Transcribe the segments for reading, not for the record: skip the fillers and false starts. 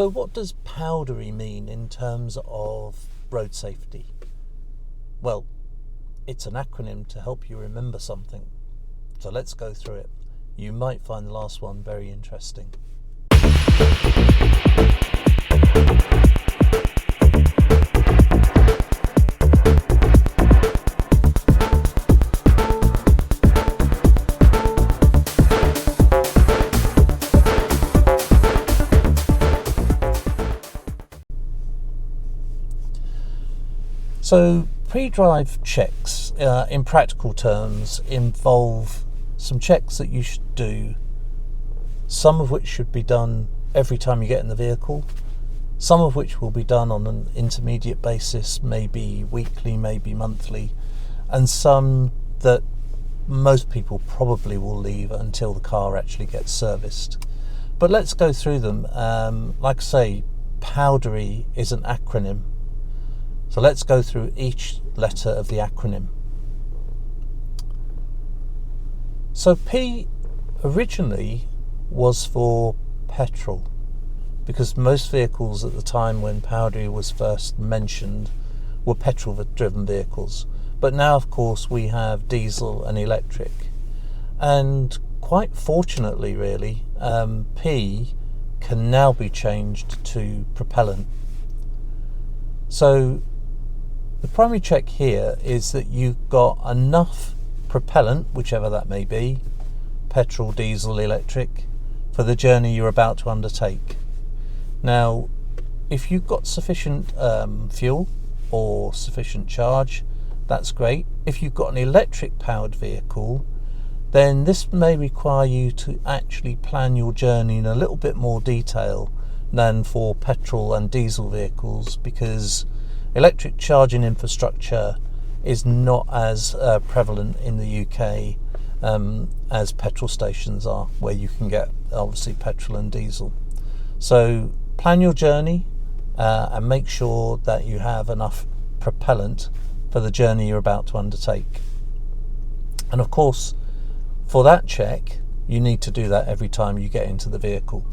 So what does Powdery mean in terms of road safety? Well, it's an acronym to help you remember something. So let's go through it. You might find the last one very interesting. So pre-drive checks, in practical terms, involve some checks that you should do, some of which should be done every time you get in the vehicle, some of which will be done on an intermediate basis, maybe weekly, maybe monthly, and some that most people probably will leave until the car actually gets serviced. But let's go through them. Like I say, Powdery is an acronym. So let's go through each letter of the acronym. So P originally was for petrol, because most vehicles at the time when Powdery was first mentioned were petrol-driven vehicles. But now, of course, we have diesel and electric. And quite fortunately, really, P can now be changed to propellant. So the primary check here is that you've got enough propellant, whichever that may be, petrol, diesel, electric, for the journey you're about to undertake. Now, if you've got sufficient fuel or sufficient charge, that's great. If you've got an electric powered vehicle, then this may require you to actually plan your journey in a little bit more detail than for petrol and diesel vehicles, because electric charging infrastructure is not as prevalent in the UK as petrol stations are, where you can get obviously petrol and diesel. So plan your journey and make sure that you have enough propellant for the journey you're about to undertake. And of course, for that check, you need to do that every time you get into the vehicle.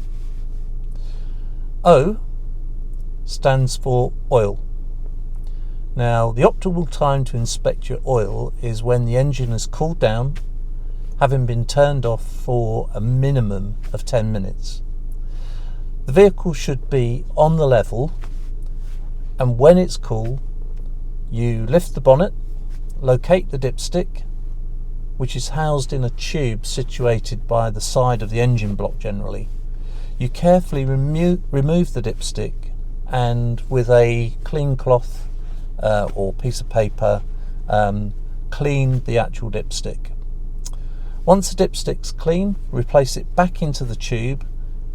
O stands for oil. Now, the optimal time to inspect your oil is when the engine has cooled down, having been turned off for a minimum of 10 minutes. The vehicle should be on the level, and when it's cool, you lift the bonnet, locate the dipstick, which is housed in a tube situated by the side of the engine block generally. You carefully remove the dipstick, and with a clean cloth or piece of paper, clean the actual dipstick. Once the dipstick's clean, replace it back into the tube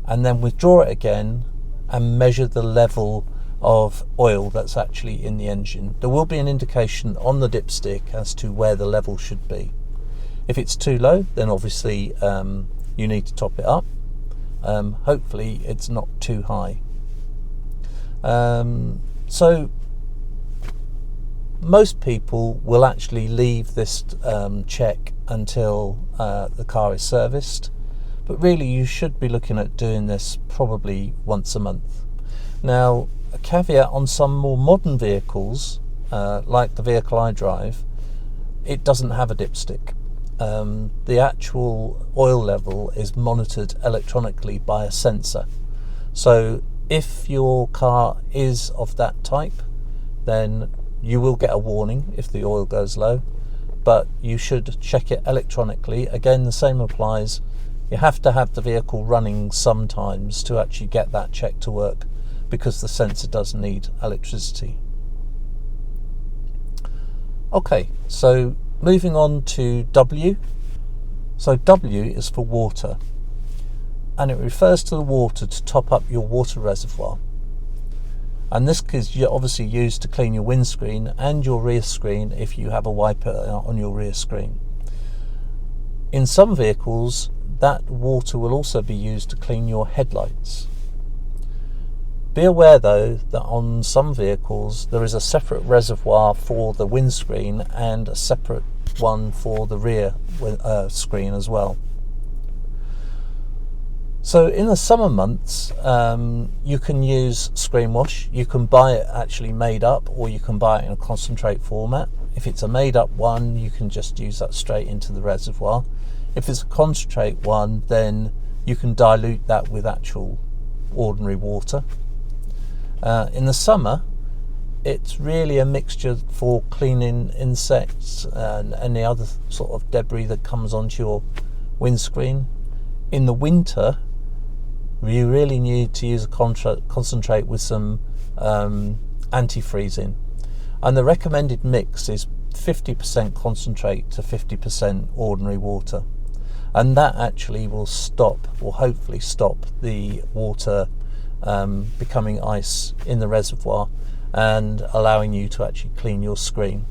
and then withdraw it again and measure the level of oil that's actually in the engine. There will be an indication on the dipstick as to where the level should be. If it's too low, then obviously you need to top it up. Hopefully it's not too high. So most people will actually leave this check until the car is serviced, but really you should be looking at doing this probably once a month. Now, a caveat on some more modern vehicles, like the vehicle I drive, it doesn't have a dipstick. The actual oil level is monitored electronically by a sensor. So if your car is of that type, then you will get a warning if the oil goes low, but you should check it electronically. Again, the same applies. You have to have the vehicle running sometimes to actually get that check to work, because the sensor does need electricity. Okay, so moving on to W. So W is for water, and it refers to the water to top up your water reservoir. And this is obviously used to clean your windscreen and your rear screen if you have a wiper on your rear screen. In some vehicles, that water will also be used to clean your headlights. Be aware though that on some vehicles there is a separate reservoir for the windscreen and a separate one for the rear screen as well. So in the summer months, you can use screen wash. You can buy it actually made up, or you can buy it in a concentrate format. If it's a made up one, you can just use that straight into the reservoir. If it's a concentrate one, then you can dilute that with actual ordinary water. In the summer, it's really a mixture for cleaning insects and any other sort of debris that comes onto your windscreen. In the winter, you really need to use a concentrate with some antifreeze in. And the recommended mix is 50% concentrate to 50% ordinary water. And that actually will hopefully stop the water becoming ice in the reservoir and allowing you to actually clean your screen.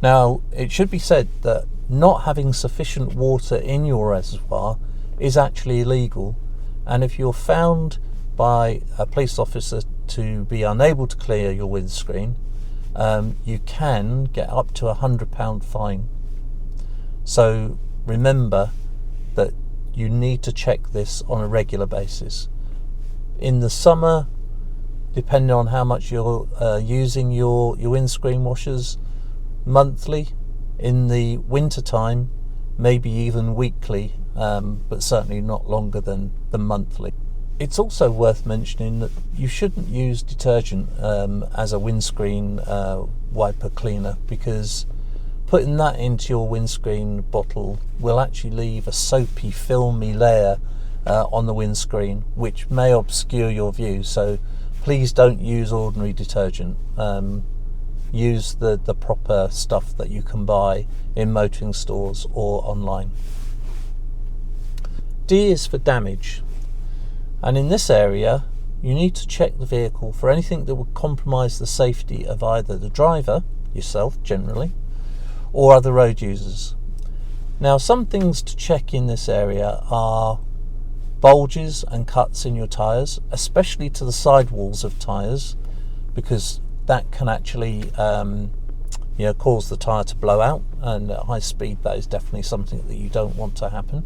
Now, it should be said that not having sufficient water in your reservoir is actually illegal, and if you're found by a police officer to be unable to clear your windscreen, you can get up to £100 fine. So remember that you need to check this on a regular basis. In the summer, depending on how much you're using your windscreen washers, monthly. In the winter time, maybe even weekly, but certainly not longer than monthly. It's also worth mentioning that you shouldn't use detergent as a windscreen wiper cleaner, because putting that into your windscreen bottle will actually leave a soapy, filmy layer on the windscreen, which may obscure your view. So please don't use ordinary detergent. Use the proper stuff that you can buy in motoring stores or online. D is for damage, and in this area you need to check the vehicle for anything that would compromise the safety of either the driver, yourself generally, or other road users. Now, some things to check in this area are bulges and cuts in your tyres, especially to the sidewalls of tyres, because that can actually cause the tyre to blow out, and at high speed that is definitely something that you don't want to happen.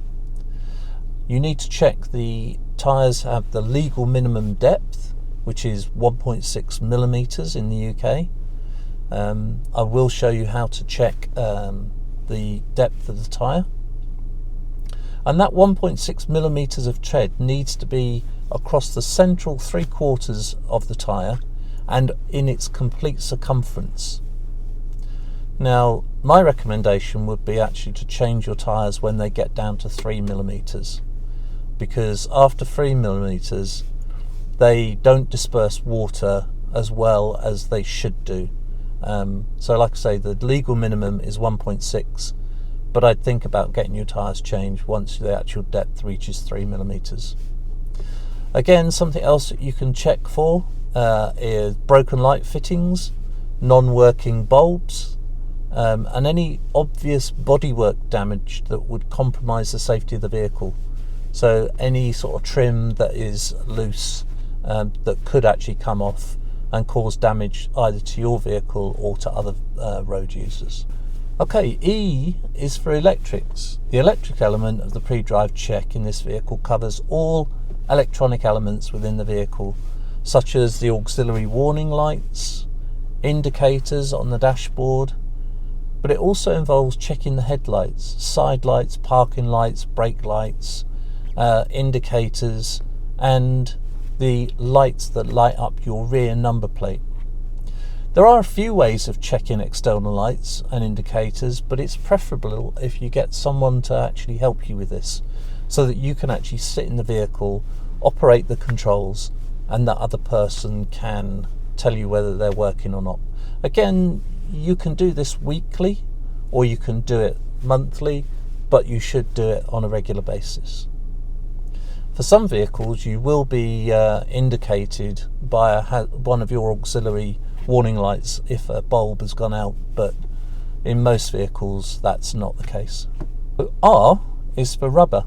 You need to check the tyres have the legal minimum depth, which is 1.6 millimeters in the UK. I will show you how to check the depth of the tyre. And that 1.6 millimeters of tread needs to be across the central 3/4 of the tyre and in its complete circumference. Now, my recommendation would be actually to change your tyres when they get down to 3 millimeters, because after 3 millimeters they don't disperse water as well as they should do. So like I say, the legal minimum is 1.6, but I'd think about getting your tyres changed once the actual depth reaches 3 millimeters. Again, something else that you can check for is broken light fittings, non-working bulbs, and any obvious bodywork damage that would compromise the safety of the vehicle. So any sort of trim that is loose that could actually come off and cause damage either to your vehicle or to other road users. Okay, E is for electrics. The electric element of the pre-drive check in this vehicle covers all electronic elements within the vehicle, such as the auxiliary warning lights, indicators on the dashboard, but it also involves checking the headlights, side lights, parking lights, brake lights, indicators, and the lights that light up your rear number plate. There are a few ways of checking external lights and indicators, but it's preferable if you get someone to actually help you with this, so that you can actually sit in the vehicle, operate the controls, and that other person can tell you whether they're working or not. Again, you can do this weekly or you can do it monthly, but you should do it on a regular basis. For some vehicles, you will be indicated by one of your auxiliary warning lights if a bulb has gone out, but in most vehicles that's not the case. R is for rubber.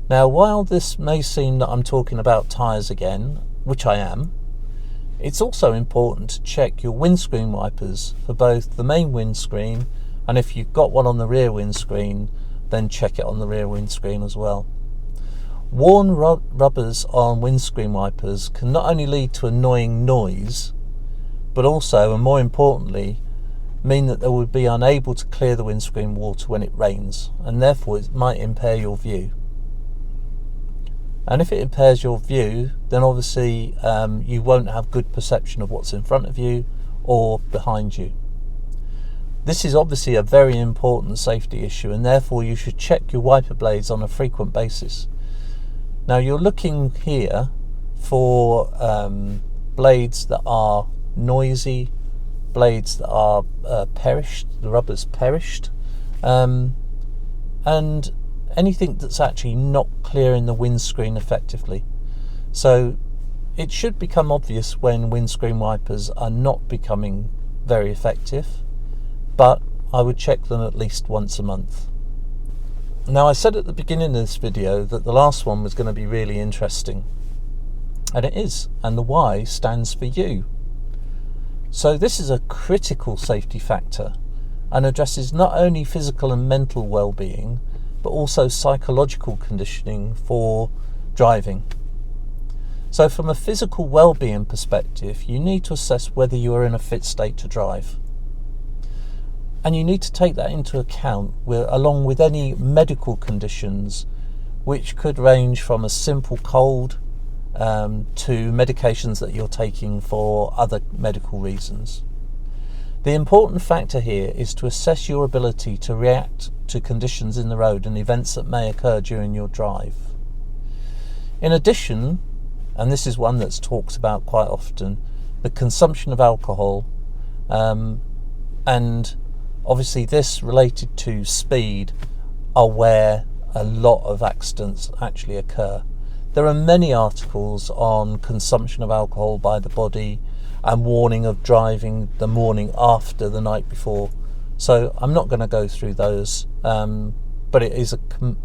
Now, while this may seem that I'm talking about tyres again, which I am, it's also important to check your windscreen wipers for both the main windscreen, and if you've got one on the rear windscreen, then check it on the rear windscreen as well. Worn rubbers on windscreen wipers can not only lead to annoying noise, but also, and more importantly, mean that they would be unable to clear the windscreen water when it rains, and therefore it might impair your view. And if it impairs your view, then obviously you won't have good perception of what's in front of you or behind you. This is obviously a very important safety issue, and therefore you should check your wiper blades on a frequent basis. Now you're looking here for blades that are noisy, blades that are perished, the rubber's perished, and anything that's actually not clearing the windscreen effectively. So it should become obvious when windscreen wipers are not becoming very effective, but I would check them at least once a month. Now, I said at the beginning of this video that the last one was going to be really interesting, and it is, and the Y stands for you. So this is a critical safety factor and addresses not only physical and mental well-being, but also psychological conditioning for driving. So from a physical well-being perspective, you need to assess whether you are in a fit state to drive. And you need to take that into account along with any medical conditions, which could range from a simple cold to medications that you're taking for other medical reasons. The important factor here is to assess your ability to react to conditions in the road and events that may occur during your drive. In addition, and this is one that's talked about quite often, the consumption of alcohol, and obviously this related to speed are where a lot of accidents actually occur. There are many articles on consumption of alcohol by the body and warning of driving the morning after the night before. So I'm not going to go through those, but it is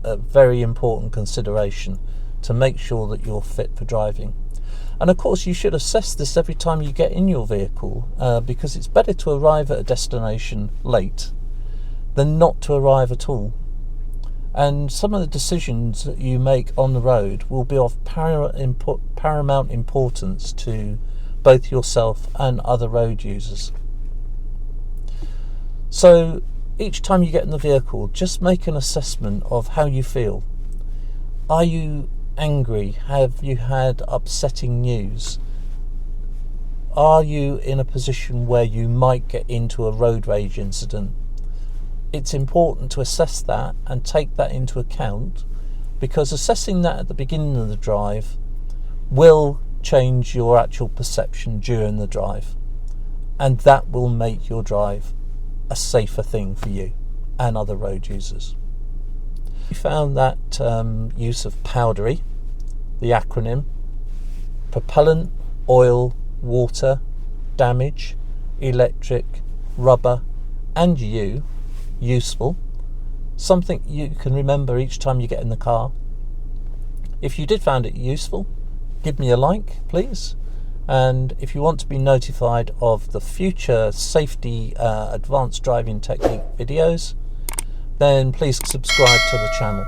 a very important consideration to make sure that you're fit for driving. And of course you should assess this every time you get in your vehicle, because it's better to arrive at a destination late than not to arrive at all. And some of the decisions that you make on the road will be of paramount importance to both yourself and other road users. So each time you get in the vehicle, just make an assessment of how you feel. Are you angry? Have you had upsetting news? Are you in a position where you might get into a road rage incident? It's important to assess that and take that into account, because assessing that at the beginning of the drive will change your actual perception during the drive, and that will make your drive a safer thing for you and other road users. We found that use of Powdery, the acronym, propellant, oil, water, damage, electric, rubber, and you useful, something you can remember each time you get in the car. If you did find it useful, give me a like, please. And if you want to be notified of the future safety advanced driving technique videos, then please subscribe to the channel.